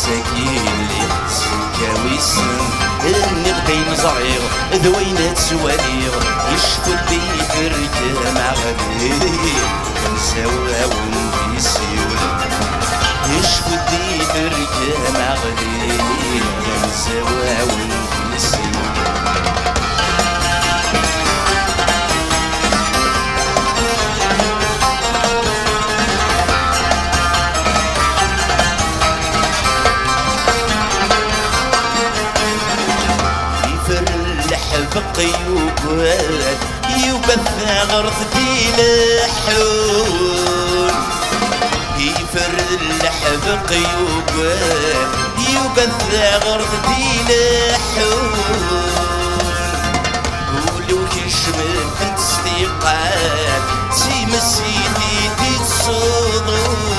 ساكين لي سكاويسن نبقي مزريغ ذوينات سواليغ يشفو اللي تركا مع غدي نساوها ونبيسيول يشفو اللي تركا مع غدي نساوها ونبيسيول بقيوبات يوبث غرث لحون يفرلح بقيوبات يوبث غرث لحون قولوا كشمت انت صديقات سيم سيدي تصدون